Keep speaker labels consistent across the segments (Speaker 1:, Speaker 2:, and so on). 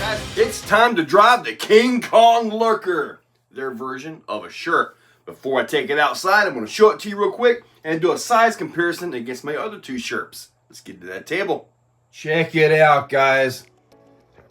Speaker 1: guys, it's time to drive the King Kong Lurker, their version of a sherp. Before I take it outside, I'm going to show it to you real quick and do a size comparison against my other two sherps. Let's get to that table. Check it out, guys.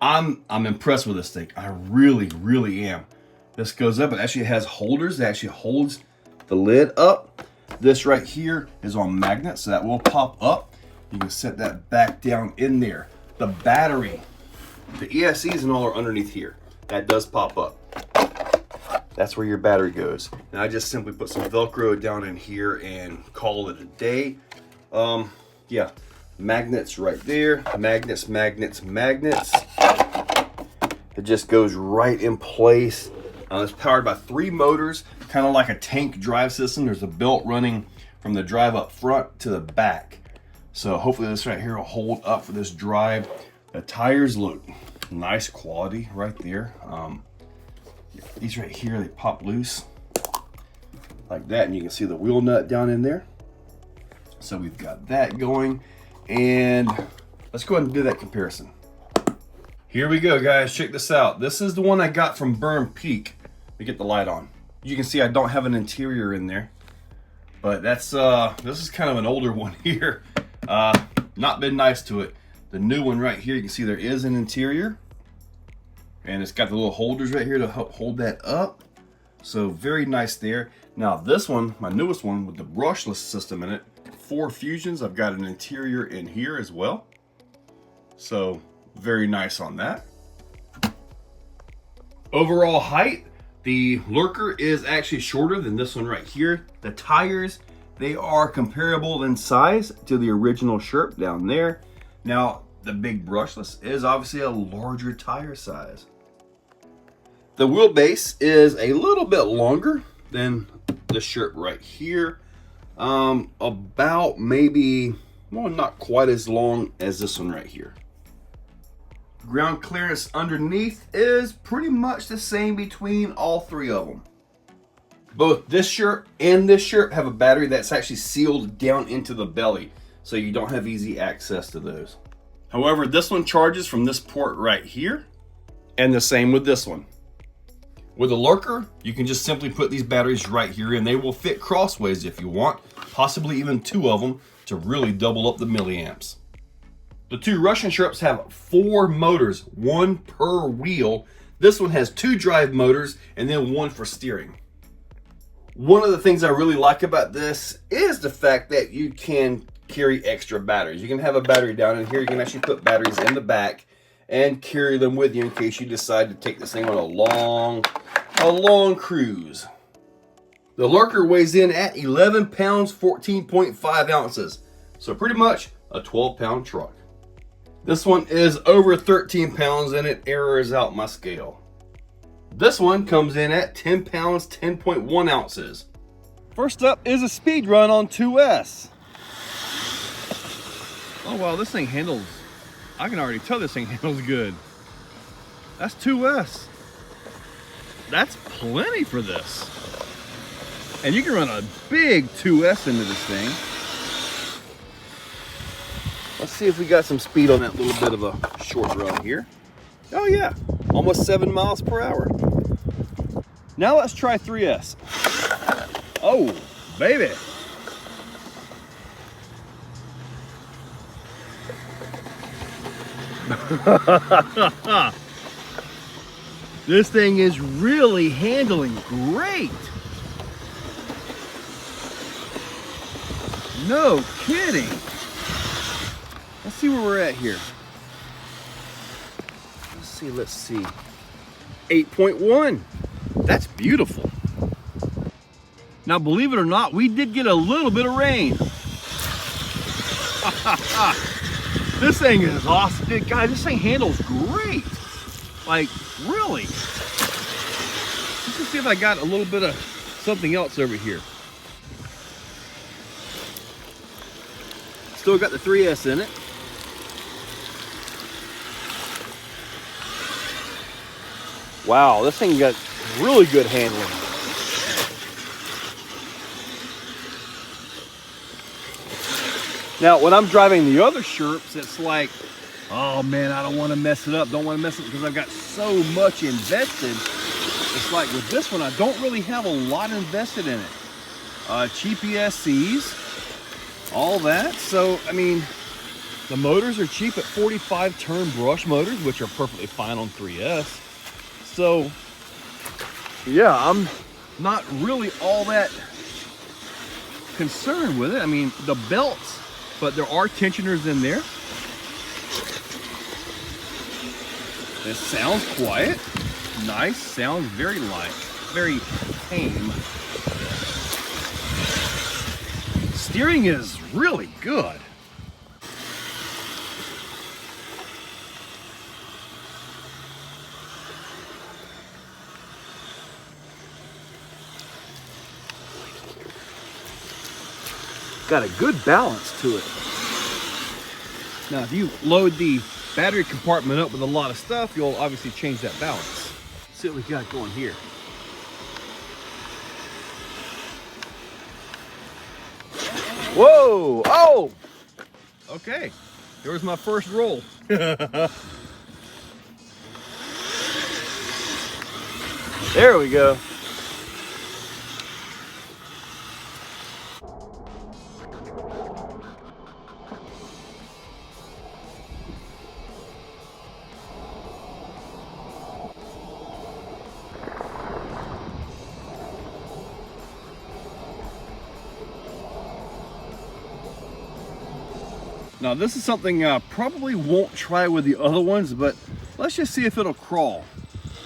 Speaker 1: I'm impressed with this thing. I really am. This goes up. It actually has holders. It actually holds the lid up. This right here is on magnets, so that will pop up. You can set that back down in there. The battery, the ESCs and all are underneath here. That does pop up. That's where your battery goes. And I just simply put some Velcro down in here and call it a day. Yeah, magnets right there. Magnets. It just goes right in place. It's powered by 3 motors, kind of like a tank drive system. There's a belt running from the drive up front to the back. So hopefully this right here will hold up for this drive. The tires look nice quality right there. These right here, they pop loose like that, and you can see the wheel nut down in there. So we've got that going, and let's go ahead and do that comparison. Here we go, guys. Check this out. This is the one I got from Burn Peak. Let me get the light on. You can see I don't have an interior in there, but that's this is kind of an older one here. Not been nice to it. The new one right here, you can see there is an interior, and it's got the little holders right here to help hold that up. So very nice there. Now this one, my newest one with the brushless system in it, 4 fusions. I've got an interior in here as well. So very nice on that. Overall height, the Lurker is actually shorter than this one right here. The tires, they are comparable in size to the original sherp down there. Now, the big brushless is obviously a larger tire size. The wheelbase is a little bit longer than the sherp right here. About maybe, well, not quite as long as this one right here. Ground clearance underneath is pretty much the same between all 3 of them. Both this sherp and this sherp have a battery that's actually sealed down into the belly, so you don't have easy access to those. However, this one charges from this port right here, and the same with this one. With a Lurker, you can just simply put these batteries right here, and they will fit crossways if you want, possibly even 2 of them to really double up the milliamps. The 2 Russian sherps have 4 motors, 1 per wheel. This one has 2 drive motors and then 1 for steering. One of the things I really like about this is the fact that you can carry extra batteries. You can have a battery down in here. You can actually put batteries in the back and carry them with you in case you decide to take this thing on a long cruise. The Lurker weighs in at 11 pounds, 14.5 ounces. So pretty much a 12-pound truck. This one is over 13 pounds and it errors out my scale. This one comes in at 10 pounds, 10.1 ounces. First up is a speed run on 2S. Oh wow, this thing handles, I can already tell this thing handles good. That's 2S. That's plenty for this. And you can run a big 2S into this thing. Let's see if we got some speed on that little bit of a short run here. Oh yeah, almost 7 miles per hour. Now let's try 3S. Oh, baby. This thing is really handling great. No kidding. Let's see where we're at here. Let's see. 8.1. That's beautiful. Now, believe it or not, we did get a little bit of rain. This thing is awesome. Dude, guys, this thing handles great. Like, really. Let's see if I got a little bit of something else over here. Still got the 3S in it. Wow, this thing got really good handling. Now, when I'm driving the other sherps, it's like Oh man, I don't want to mess it up. Don't want to mess it up because I've got so much invested. It's like with this one, I don't really have a lot invested in it. Cheap ESCs, all that. So, I mean, the motors are cheap at 45 turn brush motors, which are perfectly fine on 3S. So, yeah, I'm not really all that concerned with it. I mean, the belts, but there are tensioners in there. It sounds quiet, nice, sounds very light, very tame. Steering is really good. Got a good balance to it. Now, if you load the battery compartment up with a lot of stuff, you'll obviously change that balance. Let's see what we got going here. Whoa! Oh! Okay, there was my first roll. There we go. Now this is something I probably won't try with the other ones, but let's just see if it'll crawl.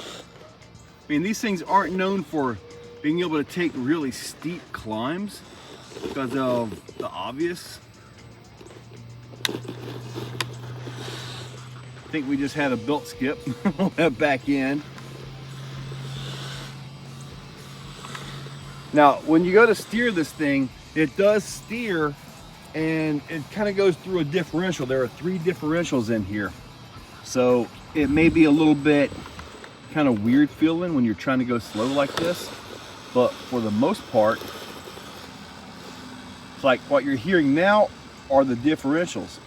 Speaker 1: I mean, these things aren't known for being able to take really steep climbs because of the obvious. I think we just had a belt skip. Back in. Now, when you go to steer this thing, it does steer and it kind of goes through a differential. There are 3 differentials in here. So it may be a little bit kind of weird feeling when you're trying to go slow like this. But for the most part, it's like what you're hearing now are the differentials.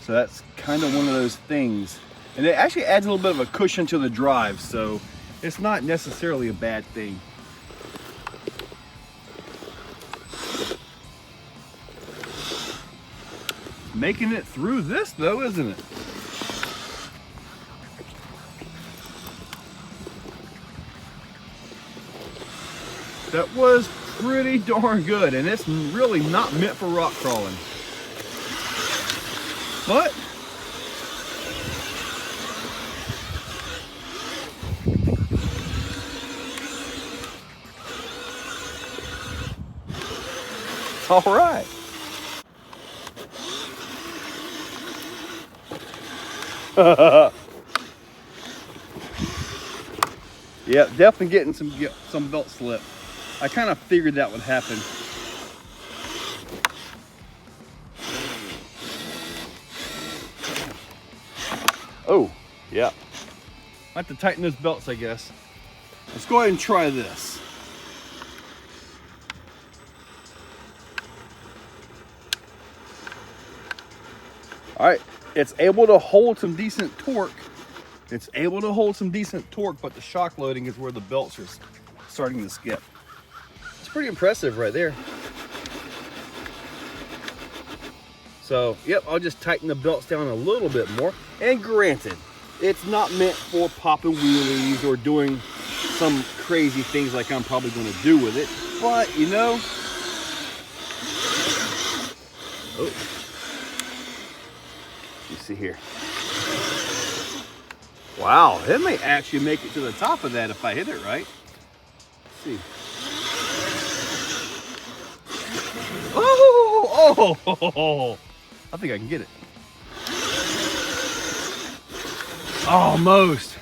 Speaker 1: So that's kind of one of those things. And it actually adds a little bit of a cushion to the drive. So it's not necessarily a bad thing. Making it through this though, isn't it? That was pretty darn good, and it's really not meant for rock crawling. But all right. Yeah, definitely getting some belt slip. I kind of figured that would happen. Oh, yeah. I have to tighten those belts, I guess. Let's go ahead and try this. All right, it's able to hold some decent torque. It's able to hold some decent torque, but the shock loading is where the belts are starting to skip. It's pretty impressive right there. So, yep, I'll just tighten the belts down a little bit more. And granted, it's not meant for popping wheelies or doing some crazy things like I'm probably going to do with it. But, you know, oh, you see here. Wow, it may actually make it to the top of that if I hit it right. Let's see. Oh, I think I can get it. Almost.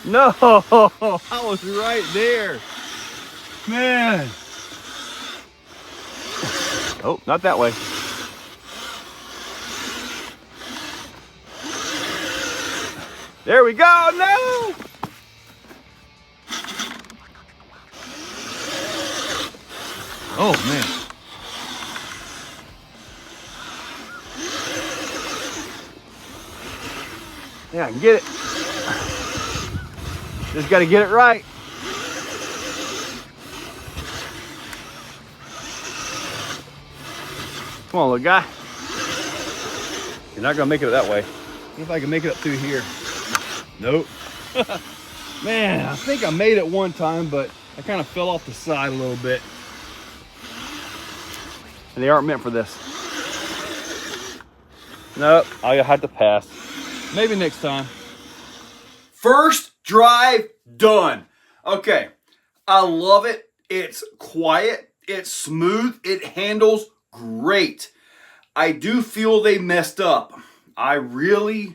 Speaker 1: No, I was right there. Man. Oh, not that way. There we go. No. Oh man. Yeah, I can get it. Just got to get it right. Come on, little guy. You're not gonna make it that way. See if I can make it up through here. Nope. Man, I think I made it one time, but I kind of fell off the side a little bit. And they aren't meant for this. Nope, I had to pass. Maybe next time. First drive done. Okay, I love it. It's quiet, it's smooth, it handles great. I do feel they messed up. I mean,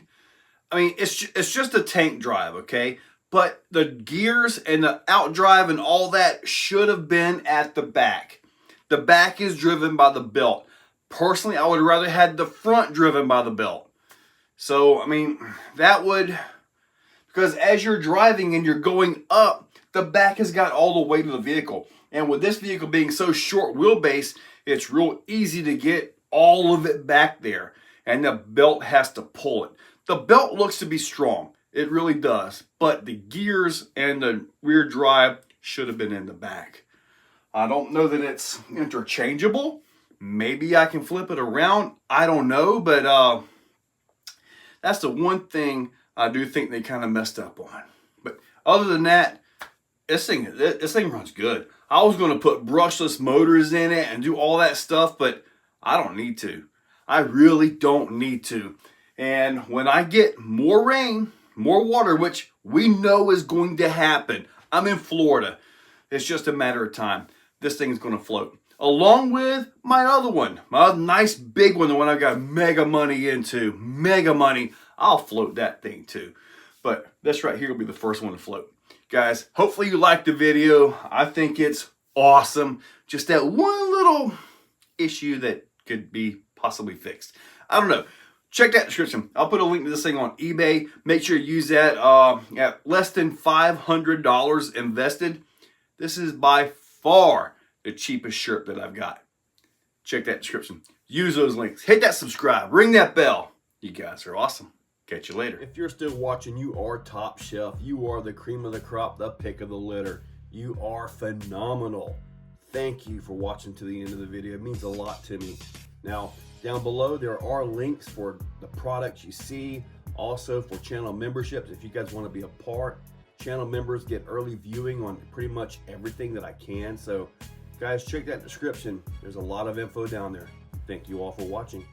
Speaker 1: it's just a tank drive, okay? But the gears and the outdrive and all that should have been at the back. The back is driven by the belt. Personally, I would rather had the front driven by the belt. So, I mean, that would, because as you're driving and you're going up, the back has got all the weight of the vehicle. And with this vehicle being so short wheelbase, it's real easy to get all of it back there. And the belt has to pull it. The belt looks to be strong. It really does. But the gears and the rear drive should have been in the back. I don't know that it's interchangeable. Maybe I can flip it around. I don't know. But that's the one thing I do think they kind of messed up on. But other than that, this thing runs good. I was going to put brushless motors in it and do all that stuff, but I don't need to. I really don't need to. And when I get more rain, more water, which we know is going to happen. I'm in Florida. It's just a matter of time. This thing is going to float. Along with my other one, my nice big one, the one I got mega money into. Mega money. I'll float that thing too. But this right here will be the first one to float. Guys, hopefully you liked the video. I think it's awesome. Just that one little issue that could be possibly fixed. I don't know. Check that description. I'll put a link to this thing on eBay. Make sure you use that at less than $500 invested. This is by far the cheapest shirt that I've got. Check that description. Use those links. Hit that subscribe. Ring that bell. You guys are awesome. Catch you later. If you're still watching, you are top shelf. You are the cream of the crop, the pick of the litter. You are phenomenal. Thank you for watching to the end of the video. It means a lot to me. Now, down below, there are links for the products you see. Also for channel memberships. If you guys want to be a part, channel members get early viewing on pretty much everything that I can. So, guys, check that description. There's a lot of info down there. Thank you all for watching.